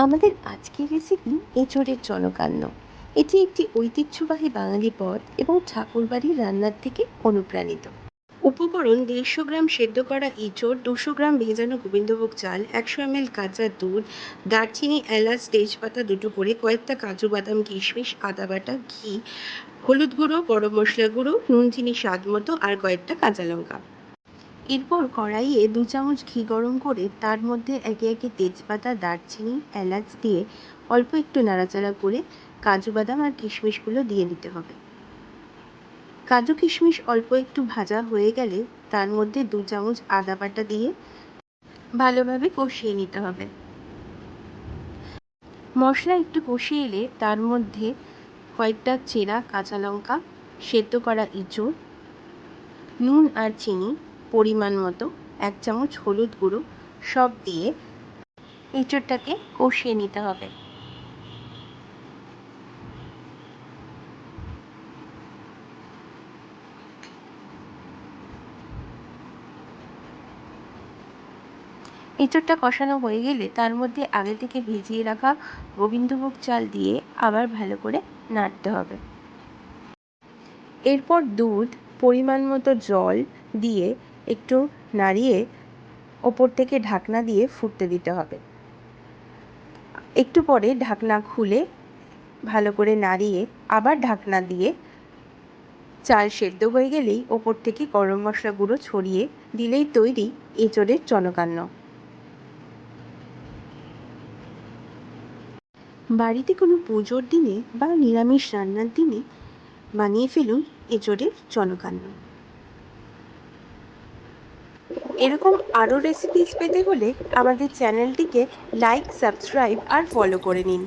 আমাদের আজকের রেসিপি এঁচোড়ের জনকান্য। এটি একটি ঐতিহ্যবাহী বাঙালি পদ এবং ঠাকুরবাড়ির রান্নার থেকে অনুপ্রাণিত। উপকরণ: 150 গ্রাম সেদ্ধ করা এঁচোড়, 200 গ্রাম ভেজানো গোবিন্দভোগ চাল, 100 ml কাঁচা দুধ, দারচিনি, এলাচ, তেজপাতা দুটো করে, কয়েকটা কাজু বাদাম, কিশমিশ, আদা বাটা, ঘি, হলুদ গুঁড়ো, গরম মশলা গুঁড়ো, নুন চিনি স্বাদ মতো, আর কয়েকটা কাঁচা লঙ্কা। এরপর কড়াইয়ে 2 চামচ ঘি গরম করে তার মধ্যে একে একে তেজপাতা, দারচিনি, এলাচ দিয়ে অল্প একটু নাড়াচাড়া করে কাজু বাদাম আর কিশমিশগুলো দিয়ে দিতে হবে। কাজু কিশমিশ অল্প একটু ভাজা হয়ে গেলে তার মধ্যে 2 চামচ আদা বাটা দিয়ে ভালোভাবে কষিয়ে নিতে হবে। মশলা একটু কষিয়ে এলে তার মধ্যে কয়েকটা চেরা কাঁচা লঙ্কা, সেদ্ধ করা এঁচোড়, নুন আর চিনি পরিমাণ মতো, 1 চামচ হলুদ গুঁড়ো সব দিয়ে এঁচোড়টাকে কষিয়ে নিতে হবে। এঁচোড়টা কষানো হয়ে গেলে তার মধ্যে আগে থেকে ভিজিয়ে রাখা গোবিন্দভোগ চাল দিয়ে আবার ভালো করে নাড়তে হবে। এরপর দুধ, পরিমাণ মতো জল দিয়ে একটু নাড়িয়ে ওপর থেকে ঢাকনা দিয়ে ফুটতে দিতে হবে। একটু পরে ঢাকনা খুলে ভালো করে নাড়িয়ে আবার ঢাকনা দিয়ে চাল সেদ্ধ হয়ে গেলেই ওপর থেকে গরম মশলা গুঁড়ো ছড়িয়ে দিলেই তৈরি এঁচোড়ের জনকান্য। বাড়িতে কোনো পুজোর দিনে বা নিরামিষ রান্নার দিনে বানিয়ে ফেলুন এঁচোড়ের জনকান্য। এরকম আরও রেসিপিস পেতে হলে আমাদের চ্যানেলটিকে লাইক, সাবস্ক্রাইব আর ফলো করে নিন।